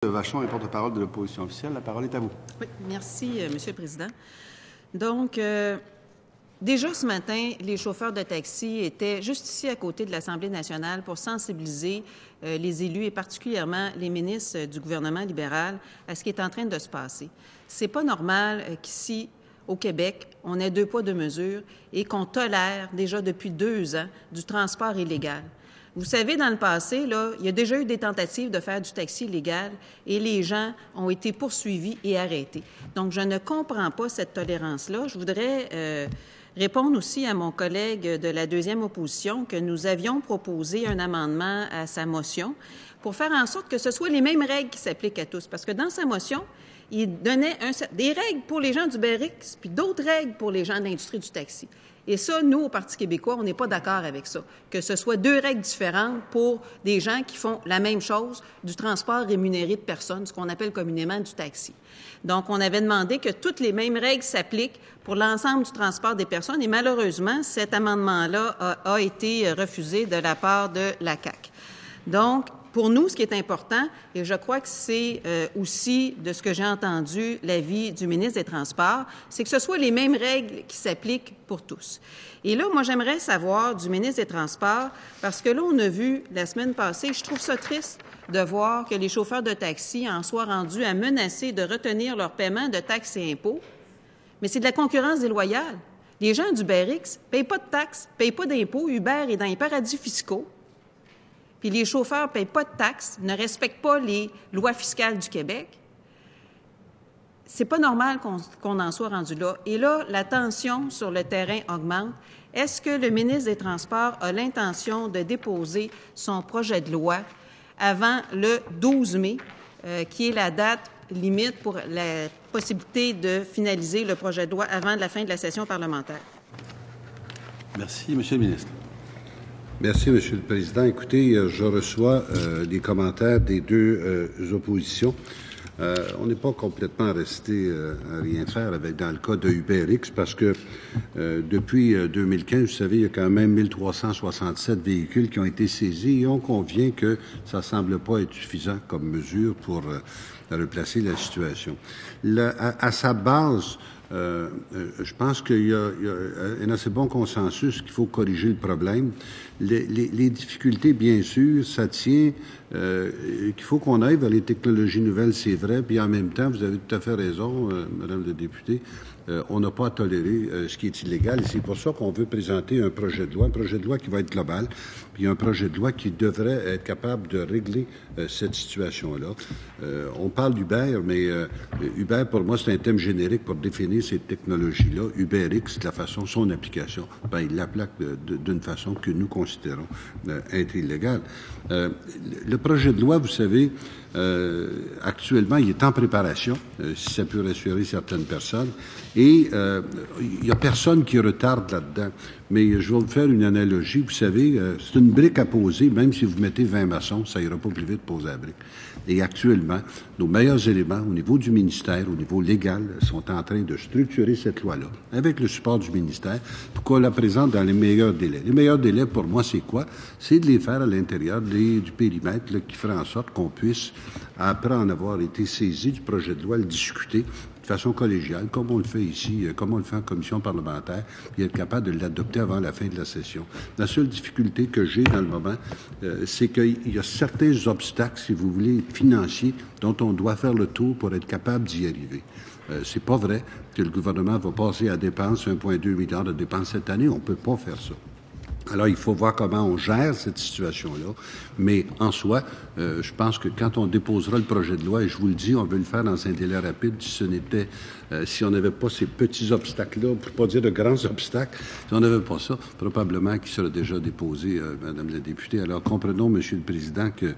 Vachon est porte-parole de l'opposition officielle. La parole est à vous. Oui, merci, Monsieur le Président. Donc, déjà ce matin, les chauffeurs de taxi étaient juste ici à côté de l'Assemblée nationale pour sensibiliser les élus et particulièrement les ministres du gouvernement libéral à ce qui est en train de se passer. C'est pas normal qu'ici, au Québec, on ait 2 poids, 2 mesures et qu'on tolère déjà depuis 2 ans du transport illégal. Vous savez, dans le passé, là, il y a déjà eu des tentatives de faire du taxi illégal et les gens ont été poursuivis et arrêtés. Donc, je ne comprends pas cette tolérance-là. Je voudrais répondre aussi à mon collègue de la deuxième opposition que nous avions proposé un amendement à sa motion pour faire en sorte que ce soit les mêmes règles qui s'appliquent à tous. Parce que dans sa motion, il donnait des règles pour les gens du BRX puis d'autres règles pour les gens de l'industrie du taxi. Et ça, nous, au Parti québécois, on n'est pas d'accord avec ça, que ce soit 2 règles différentes pour des gens qui font la même chose, du transport rémunéré de personnes, ce qu'on appelle communément du taxi. Donc, on avait demandé que toutes les mêmes règles s'appliquent pour l'ensemble du transport des personnes et malheureusement, cet amendement-là a été refusé de la part de la CAQ. Donc, pour nous, ce qui est important, et je crois que c'est aussi de ce que j'ai entendu l'avis du ministre des Transports, c'est que ce soit les mêmes règles qui s'appliquent pour tous. Et là, moi, j'aimerais savoir du ministre des Transports, parce que là, on a vu la semaine passée, je trouve ça triste de voir que les chauffeurs de taxi en soient rendus à menacer de retenir leur paiement de taxes et impôts, mais c'est de la concurrence déloyale. Les gens du BRX ne payent pas de taxes, ne payent pas d'impôts, Uber est dans les paradis fiscaux. Puis les chauffeurs ne payent pas de taxes, ne respectent pas les lois fiscales du Québec. C'est pas normal qu'on en soit rendu là. Et là, la tension sur le terrain augmente. Est-ce que le ministre des Transports a l'intention de déposer son projet de loi avant le 12 mai, qui est la date limite pour la possibilité de finaliser le projet de loi avant la fin de la session parlementaire? Merci, Monsieur le ministre. Merci, Monsieur le Président. Écoutez, je reçois les commentaires des 2 oppositions. On n'est pas complètement resté à rien faire dans le cas de UberX parce que depuis 2015, vous savez, il y a quand même 1367 véhicules qui ont été saisis et on convient que ça ne semble pas être suffisant comme mesure pour replacer la situation. À sa base, je pense qu'il y a un assez bon consensus qu'il faut corriger le problème. Les difficultés, bien sûr, ça tient qu'il faut qu'on aille vers les technologies nouvelles, c'est vrai, puis en même temps, vous avez tout à fait raison, Madame la députée, on n'a pas à tolérer ce qui est illégal et c'est pour ça qu'on veut présenter un projet de loi qui va être global, puis un projet de loi qui devrait être capable de régler cette situation-là. On parle d'Uber, mais Uber, pour moi, c'est un thème générique pour définir ces technologies-là. UberX, de la façon, son application, il l'applique d'une façon que nous considérons être illégale. Le projet de loi, vous savez, actuellement, il est en préparation, si ça peut rassurer certaines personnes, et il n'y a personne qui retarde là-dedans. Mais je vais vous faire une analogie. Vous savez, c'est une brique à poser, même si vous mettez 20 maçons, ça ira pas plus vite poser la brique. Et actuellement, nos meilleurs éléments au niveau du ministère, au niveau légal, sont en train de structurer cette loi-là, avec le support du ministère, pour qu'on la présente dans les meilleurs délais. Les meilleurs délais, pour moi, c'est quoi? C'est de les faire à l'intérieur du périmètre qui ferait en sorte qu'on puisse, après en avoir été saisi du projet de loi, le discuter de façon collégiale, comme on le fait ici, comme on le fait en commission parlementaire, puis être capable de l'adopter avant la fin de la session. La seule difficulté que j'ai dans le moment, c'est qu'il y a certains obstacles, si vous voulez, financiers, dont on doit faire le tour pour être capable d'y arriver. C'est pas vrai que le gouvernement va passer à dépenses 1,2 milliard de dépenses cette année. On peut pas faire ça. Alors, il faut voir comment on gère cette situation-là. Mais en soi, je pense que quand on déposera le projet de loi, et je vous le dis, on veut le faire dans un délai rapide, si on n'avait pas ces petits obstacles-là, pour pas dire de grands obstacles, si on n'avait pas ça, probablement qu'il serait déjà déposé, Madame la députée. Alors, comprenons, Monsieur le Président, que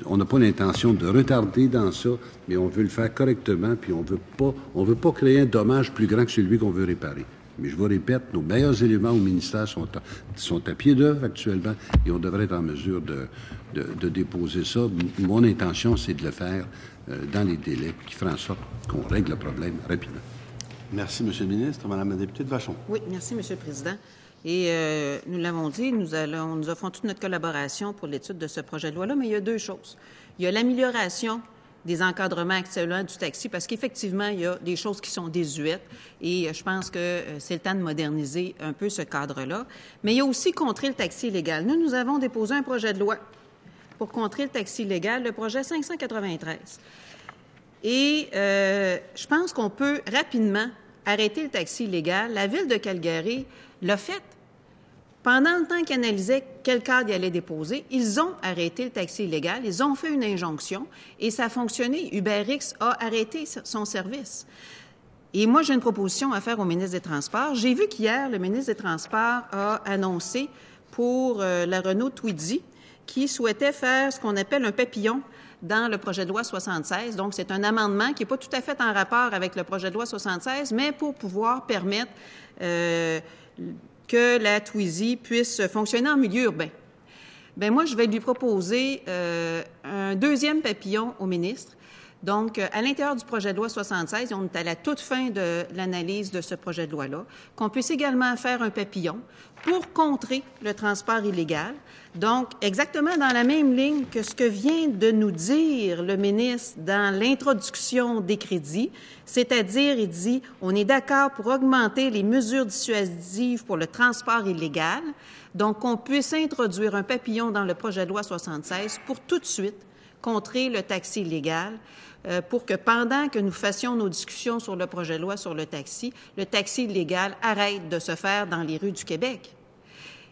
on n'a pas l'intention de retarder dans ça, mais on veut le faire correctement, puis on veut pas créer un dommage plus grand que celui qu'on veut réparer. Mais je vous répète, nos meilleurs éléments au ministère sont à pied d'œuvre actuellement et on devrait être en mesure de déposer ça. Mon intention, c'est de le faire dans les délais qui feront en sorte qu'on règle le problème rapidement. Merci, Monsieur le ministre. Madame la députée de Vachon. Oui, merci, Monsieur le Président. Et nous l'avons dit, nous offrons toute notre collaboration pour l'étude de ce projet de loi-là, mais il y a 2 choses. Il y a l'amélioration des encadrements actuellement du taxi, parce qu'effectivement, il y a des choses qui sont désuètes et je pense que c'est le temps de moderniser un peu ce cadre-là. Mais il y a aussi contrer le taxi illégal. Nous avons déposé un projet de loi pour contrer le taxi illégal, le projet 593. Et je pense qu'on peut rapidement arrêter le taxi illégal. La Ville de Calgary l'a fait. Pendant le temps qu'ils analysaient quel cadre ils allaient déposer, ils ont arrêté le taxi illégal, ils ont fait une injonction et ça a fonctionné. UberX a arrêté son service. Et moi, j'ai une proposition à faire au ministre des Transports. J'ai vu qu'hier, le ministre des Transports a annoncé pour la Renault Twizy qui souhaitait faire ce qu'on appelle un papillon dans le projet de loi 76. Donc, c'est un amendement qui n'est pas tout à fait en rapport avec le projet de loi 76, mais pour pouvoir permettre que la Twizy puisse fonctionner en milieu urbain. Bien, moi, je vais lui proposer un deuxième papillon au ministre. Donc, à l'intérieur du projet de loi 76, on est à la toute fin de l'analyse de ce projet de loi-là, qu'on puisse également faire un papillon pour contrer le transport illégal. Donc, exactement dans la même ligne que ce que vient de nous dire le ministre dans l'introduction des crédits, c'est-à-dire, il dit, on est d'accord pour augmenter les mesures dissuasives pour le transport illégal, donc qu'on puisse introduire un papillon dans le projet de loi 76 pour tout de suite contrer le taxi illégal, pour que pendant que nous fassions nos discussions sur le projet de loi sur le taxi illégal arrête de se faire dans les rues du Québec.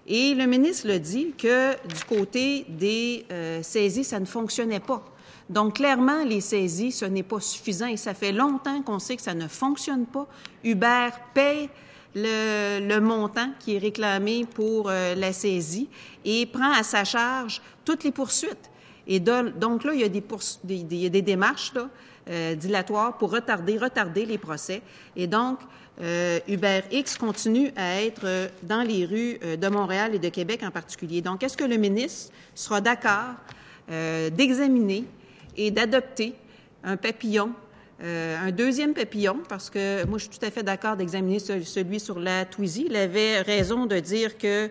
Et le ministre le dit que du côté des saisies, ça ne fonctionnait pas. Donc, clairement, les saisies, ce n'est pas suffisant et ça fait longtemps qu'on sait que ça ne fonctionne pas. Uber paie le montant qui est réclamé pour la saisie et prend à sa charge toutes les poursuites. Et donc là, il y a des démarches là, dilatoires pour retarder les procès. Et donc, UberX continue à être dans les rues de Montréal et de Québec en particulier. Donc, est-ce que le ministre sera d'accord d'examiner et d'adopter un papillon, un deuxième papillon, parce que moi, je suis tout à fait d'accord d'examiner celui sur la Twizy. Il avait raison de dire que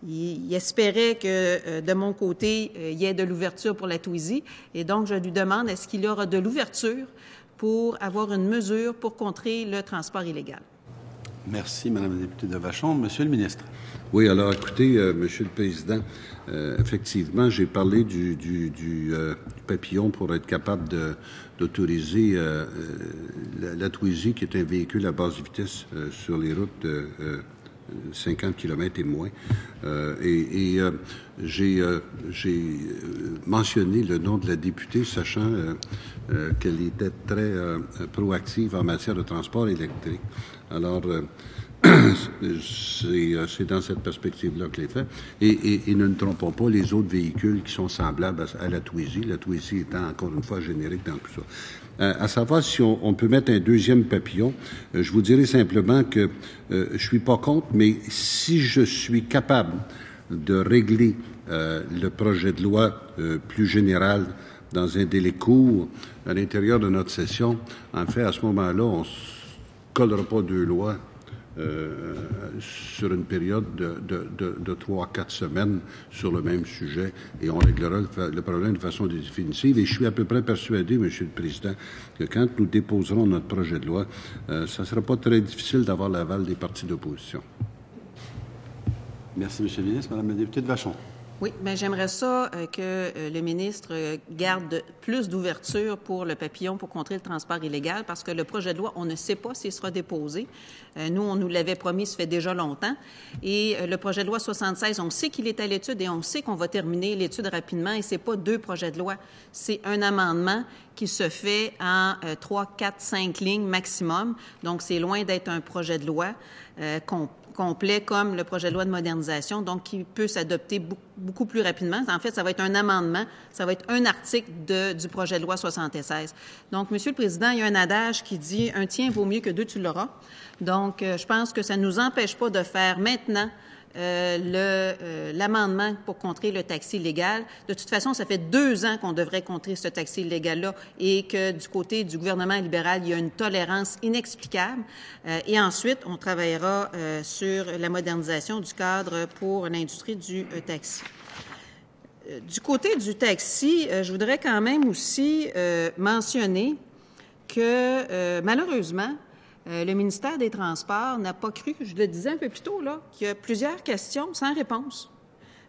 il espérait que, de mon côté, il y ait de l'ouverture pour la Twizy. Et donc, je lui demande, est-ce qu'il y aura de l'ouverture pour avoir une mesure pour contrer le transport illégal? Merci, Madame la députée de Vachon. Monsieur le ministre. Oui, alors, écoutez, Monsieur le Président, effectivement, j'ai parlé du papillon pour être capable d'autoriser la Twizy, qui est un véhicule à basse vitesse sur les routes 50 km et moins. J'ai mentionné le nom de la députée, sachant qu'elle était très proactive en matière de transport électrique. Alors, c'est dans cette perspective-là que je l'ai fait. Et ne nous trompons pas, les autres véhicules qui sont semblables à la Twizy étant encore une fois générique dans tout ça. À savoir si on peut mettre un deuxième papillon, je vous dirais simplement que je suis pas contre, mais si je suis capable de régler le projet de loi plus général dans un délai court à l'intérieur de notre session, en fait, à ce moment-là, on ne collera pas deux lois sur une période de 3-4 semaines sur le même sujet et on réglera le problème de façon définitive. Et je suis à peu près persuadé, Monsieur le Président, que quand nous déposerons notre projet de loi, ça ne sera pas très difficile d'avoir l'aval des partis d'opposition. Merci, Monsieur le ministre. Madame la députée de Vachon. Oui, bien, j'aimerais ça que le ministre garde plus d'ouverture pour le papillon pour contrer le transport illégal, parce que le projet de loi, on ne sait pas s'il sera déposé. Nous, on nous l'avait promis, ça fait déjà longtemps. Et le projet de loi 76, on sait qu'il est à l'étude et on sait qu'on va terminer l'étude rapidement. Et c'est pas 2 projets de loi, c'est un amendement qui se fait en 3, 4, 5 lignes maximum. Donc, c'est loin d'être un projet de loi complet comme le projet de loi de modernisation, donc qui peut s'adopter beaucoup plus rapidement. En fait, ça va être un amendement, ça va être un article du projet de loi 76. Donc, Monsieur le Président, il y a un adage qui dit « Un tien vaut mieux que 2, tu l'auras ». Donc, je pense que ça ne nous empêche pas de faire maintenant l'amendement pour contrer le taxi illégal. De toute façon, ça fait 2 ans qu'on devrait contrer ce taxi illégal-là et que du côté du gouvernement libéral, il y a une tolérance inexplicable. Et ensuite, on travaillera sur la modernisation du cadre pour l'industrie du taxi. Du côté du taxi, je voudrais quand même aussi mentionner que, malheureusement, le ministère des Transports n'a pas cru, je le disais un peu plus tôt, là, qu'il y a plusieurs questions sans réponse.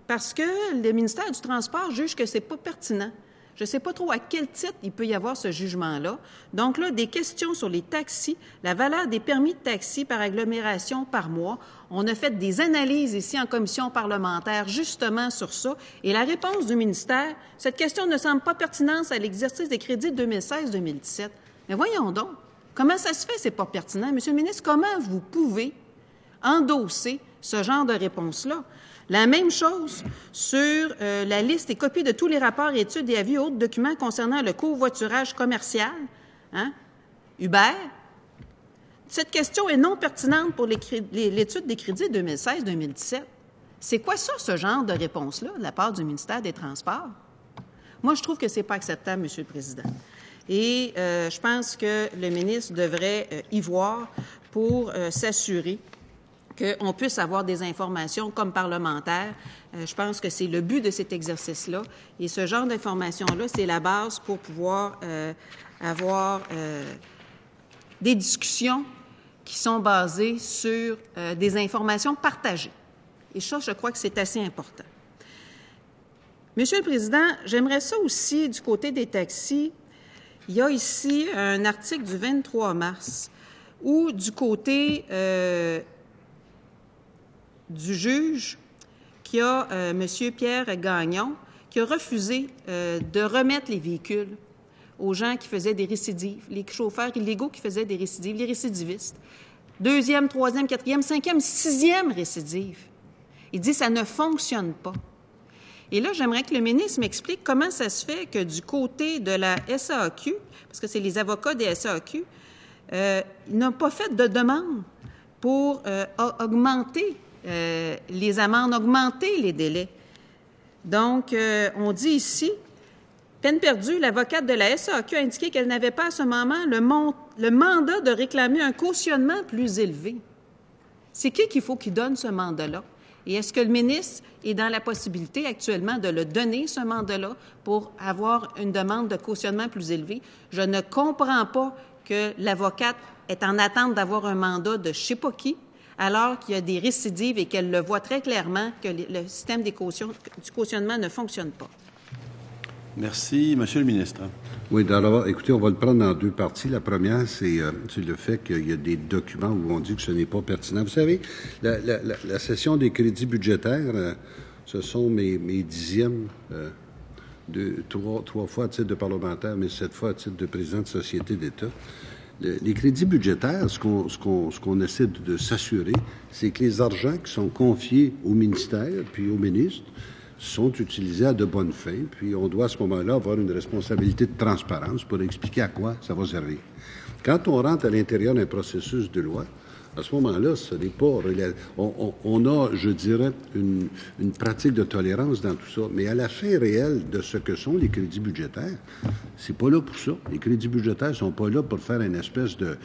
Parce que le ministère du Transport juge que ce n'est pas pertinent. Je ne sais pas trop à quel titre il peut y avoir ce jugement-là. Donc là, des questions sur les taxis, la valeur des permis de taxi par agglomération par mois. On a fait des analyses ici en commission parlementaire justement sur ça. Et la réponse du ministère, cette question ne semble pas pertinente à l'exercice des crédits 2016-2017. Mais voyons donc, comment ça se fait, c'est pas pertinent? Monsieur le ministre, comment vous pouvez endosser ce genre de réponse-là? La même chose sur la liste et copies de tous les rapports, études et avis et autres documents concernant le covoiturage commercial, Uber. Cette question est non pertinente pour l'étude des crédits 2016-2017. C'est quoi ça, ce genre de réponse-là, de la part du ministère des Transports? Moi, je trouve que ce n'est pas acceptable, Monsieur le Président. Et je pense que le ministre devrait y voir pour s'assurer qu'on puisse avoir des informations comme parlementaire. Je pense que c'est le but de cet exercice-là. Et ce genre d'informations-là, c'est la base pour pouvoir avoir des discussions qui sont basées sur des informations partagées. Et ça, je crois que c'est assez important. Monsieur le Président, j'aimerais ça aussi, du côté des taxis, il y a ici un article du 23 mars où, du côté du juge, qui a M. Pierre Gagnon, qui a refusé de remettre les véhicules aux gens qui faisaient des récidives, les chauffeurs illégaux qui faisaient des récidives, les récidivistes. 2e, 3e, 4e, 5e, 6e récidive. Il dit que ça ne fonctionne pas. Et là, j'aimerais que le ministre m'explique comment ça se fait que du côté de la SAQ, parce que c'est les avocats des SAQ, ils n'ont pas fait de demande pour augmenter les amendes, augmenter les délais. Donc, on dit ici, peine perdue, l'avocate de la SAQ a indiqué qu'elle n'avait pas à ce moment le mandat de réclamer un cautionnement plus élevé. C'est qui qu'il faut qu'il donne ce mandat-là? Et est-ce que le ministre est dans la possibilité actuellement de le donner, ce mandat-là, pour avoir une demande de cautionnement plus élevée? Je ne comprends pas que l'avocate est en attente d'avoir un mandat de je ne sais pas qui, alors qu'il y a des récidives et qu'elle le voit très clairement que le système du cautionnement ne fonctionne pas. Merci. Monsieur le ministre. Oui, d'abord, écoutez, on va le prendre en deux parties. La première, c'est le fait qu'il y a des documents où on dit que ce n'est pas pertinent. Vous savez, la session des crédits budgétaires, ce sont mes dixièmes, trois fois à titre de parlementaire, mais 7 fois à titre de président de société d'État. Les crédits budgétaires, ce qu'on essaie de s'assurer, c'est que les argents qui sont confiés au ministère puis au ministre sont utilisés à de bonnes fins, puis on doit à ce moment-là avoir une responsabilité de transparence pour expliquer à quoi ça va servir. Quand on rentre à l'intérieur d'un processus de loi, à ce moment-là, ce n'est pas... On a, je dirais, une pratique de tolérance dans tout ça, mais à la fin réelle de ce que sont les crédits budgétaires, c'est pas là pour ça. Les crédits budgétaires sont pas là pour faire une espèce de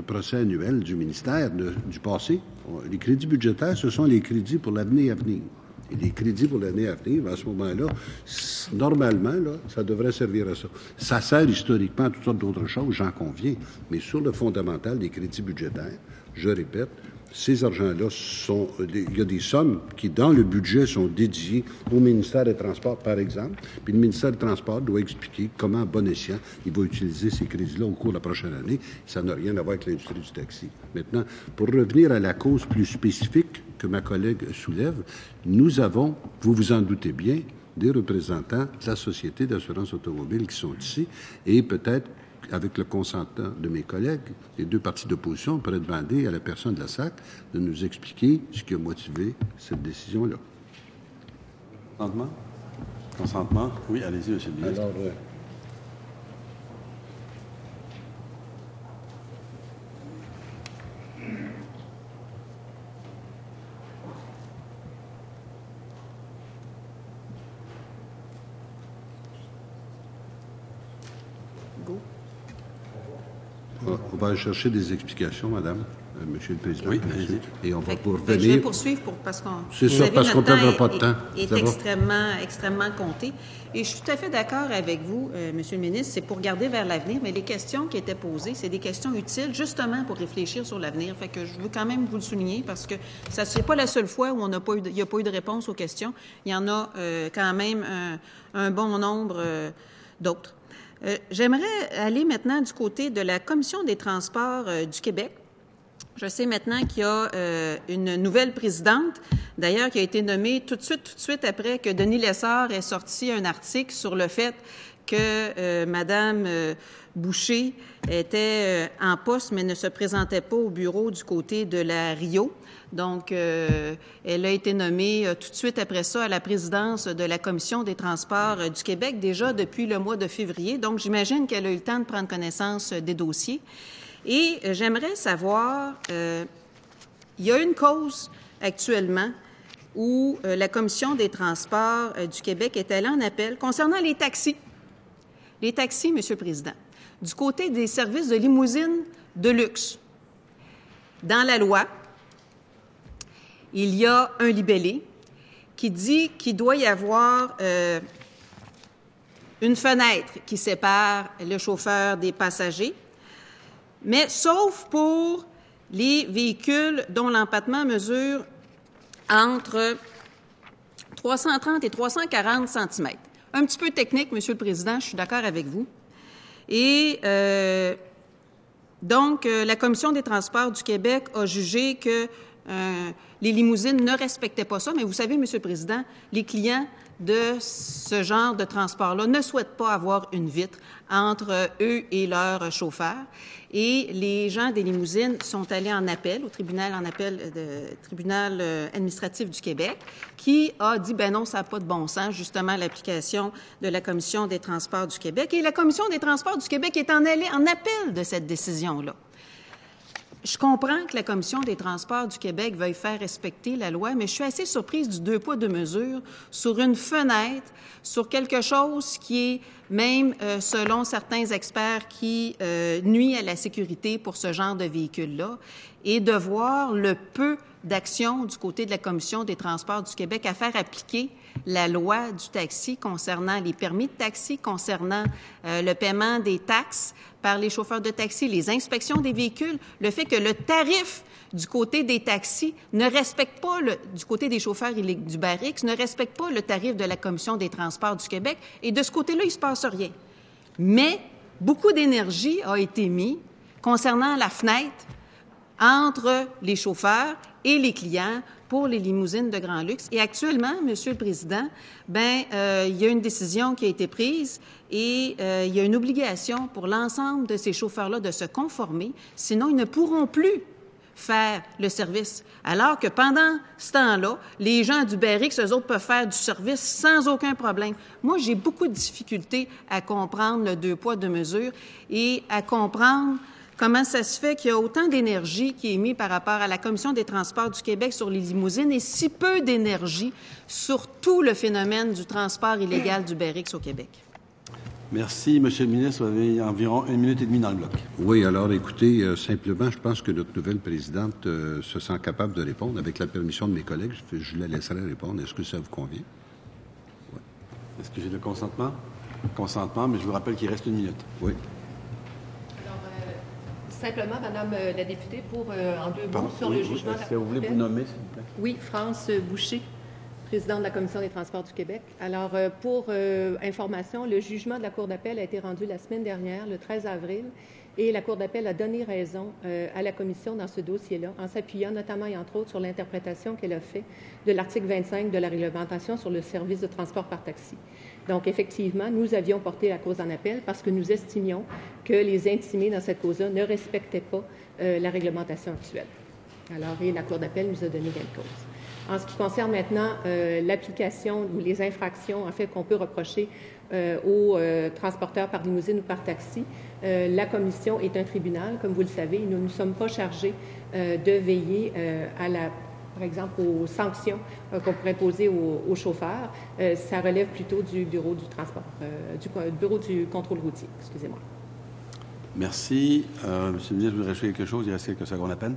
procès annuel du ministère du passé. Les crédits budgétaires, ce sont les crédits pour l'avenir à venir. Et les crédits pour l'année à venir, à ce moment-là, normalement, là, ça devrait servir à ça. Ça sert historiquement à toutes sortes d'autres choses, j'en conviens, mais sur le fondamental des crédits budgétaires, je répète, ces argents-là sont... Il y a des sommes qui, dans le budget, sont dédiées au ministère des Transports, par exemple, puis le ministère des Transports doit expliquer comment, à bon escient, il va utiliser ces crédits-là au cours de la prochaine année. Ça n'a rien à voir avec l'industrie du taxi. Maintenant, pour revenir à la cause plus spécifique que ma collègue soulève, nous avons, vous vous en doutez bien, des représentants de la Société d'assurance automobile qui sont ici, et peut-être, avec le consentement de mes collègues, les deux partis d'opposition, on pourrait demander à la personne de la SAC de nous expliquer ce qui a motivé cette décision-là. Consentement? Consentement? Oui, allez-y, monsieur le ministre. Alors, on va chercher des explications, madame. Monsieur le Président. Oui, merci. allez-y. Et on va Je vais revenir. poursuivre parce qu'on C'est vous ça, savez, parce qu'on notre ne perdra temps pas de temps. est Ça va? extrêmement compté. Et je suis tout à fait d'accord avec vous, Monsieur le ministre, c'est pour regarder vers l'avenir, mais les questions qui étaient posées, c'est des questions utiles justement pour réfléchir sur l'avenir. Fait que je veux quand même vous le souligner parce que ça c'est pas la seule fois où il n'y a pas eu de réponse aux questions. Il y en a quand même un bon nombre d'autres. J'aimerais aller maintenant du côté de la Commission des transports du Québec. Je sais maintenant qu'il y a une nouvelle présidente, d'ailleurs, qui a été nommée tout de suite après que Denis Lessard ait sorti un article sur le fait que Madame Boucher était en poste, mais ne se présentait pas au bureau du côté de la Rio. Donc, elle a été nommée tout de suite après ça à la présidence de la Commission des transports du Québec, déjà depuis le mois de février. Donc, j'imagine qu'elle a eu le temps de prendre connaissance des dossiers. Et j'aimerais savoir, il y a une cause actuellement où la Commission des transports du Québec est allée en appel concernant les taxis. Les taxis, Monsieur le Président, du côté des services de limousine de luxe. Dans la loi, il y a un libellé qui dit qu'il doit y avoir une fenêtre qui sépare le chauffeur des passagers, mais sauf pour les véhicules dont l'empattement mesure entre 330 et 340 cm. Un petit peu technique, Monsieur le Président, je suis d'accord avec vous. Et donc, la Commission des transports du Québec a jugé que les limousines ne respectaient pas ça, mais vous savez, Monsieur le Président, les clients de ce genre de transport-là ne souhaitent pas avoir une vitre entre eux et leur chauffeur. Et les gens des limousines sont allés en appel au tribunal tribunal administratif du Québec, qui a dit ben non, ça n'a pas de bon sens, justement, l'application de la Commission des transports du Québec. Et la Commission des transports du Québec est en appel de cette décision-là. Je comprends que la Commission des transports du Québec veuille faire respecter la loi, mais je suis assez surprise du 2 poids, 2 mesures sur une fenêtre, sur quelque chose qui est même, selon certains experts, qui nuit à la sécurité pour ce genre de véhicule-là, et de voir le peu d'action du côté de la Commission des transports du Québec à faire appliquer la loi du taxi concernant les permis de taxi, concernant le paiement des taxes par les chauffeurs de taxi, les inspections des véhicules, le fait que le tarif du côté des taxis ne respecte pas, du côté des chauffeurs du Barrix, ne respecte pas le tarif de la Commission des transports du Québec, et de ce côté-là, il ne se passe rien. Mais beaucoup d'énergie a été mise concernant la fenêtre entre les chauffeurs et les clients pour les limousines de grand luxe. Et actuellement, Monsieur le Président, il y a une décision qui a été prise et il y a une obligation pour l'ensemble de ces chauffeurs-là de se conformer, sinon ils ne pourront plus faire le service. Alors que pendant ce temps-là, les gens du Barrix, eux autres, peuvent faire du service sans aucun problème. Moi, j'ai beaucoup de difficultés à comprendre le 2 poids, 2 mesures et à comprendre comment ça se fait qu'il y a autant d'énergie qui est mise par rapport à la Commission des transports du Québec sur les limousines et si peu d'énergie sur tout le phénomène du transport illégal du Barrix au Québec. Merci, Monsieur le ministre. Vous avez environ 1 minute et demie dans le bloc. Oui, alors écoutez, simplement, je pense que notre nouvelle présidente se sent capable de répondre. Avec la permission de mes collègues, je la laisserai répondre. Est-ce que ça vous convient? Oui. Est-ce que j'ai le consentement? Consentement, mais je vous rappelle qu'il reste 1 minute. Oui. Simplement, Madame la députée, pour en 2 mots sur le jugement de la Cour d'appel. Vous voulez vous nommer, s'il vous plaît? Oui, France Boucher, présidente de la Commission des transports du Québec. Alors, pour information, le jugement de la Cour d'appel a été rendu la semaine dernière, le 13 avril, et la Cour d'appel a donné raison à la Commission dans ce dossier-là, en s'appuyant notamment et entre autres sur l'interprétation qu'elle a faite de l'article 25 de la réglementation sur le service de transport par taxi. Donc, effectivement, nous avions porté la cause en appel parce que nous estimions que les intimés dans cette cause-là ne respectaient pas la réglementation actuelle. Alors, et la Cour d'appel nous a donné gain de cause. En ce qui concerne maintenant l'application ou les infractions, en fait, qu'on peut reprocher aux transporteurs par limousine ou par taxi, la Commission est un tribunal, comme vous le savez. Nous ne sommes pas chargés de veiller par exemple, aux sanctions qu'on pourrait poser aux chauffeurs. Ça relève plutôt du bureau du transport, du bureau du contrôle routier. Excusez-moi. Merci. Monsieur le ministre, vous voudrez ajouter quelque chose? Il reste quelques secondes à peine.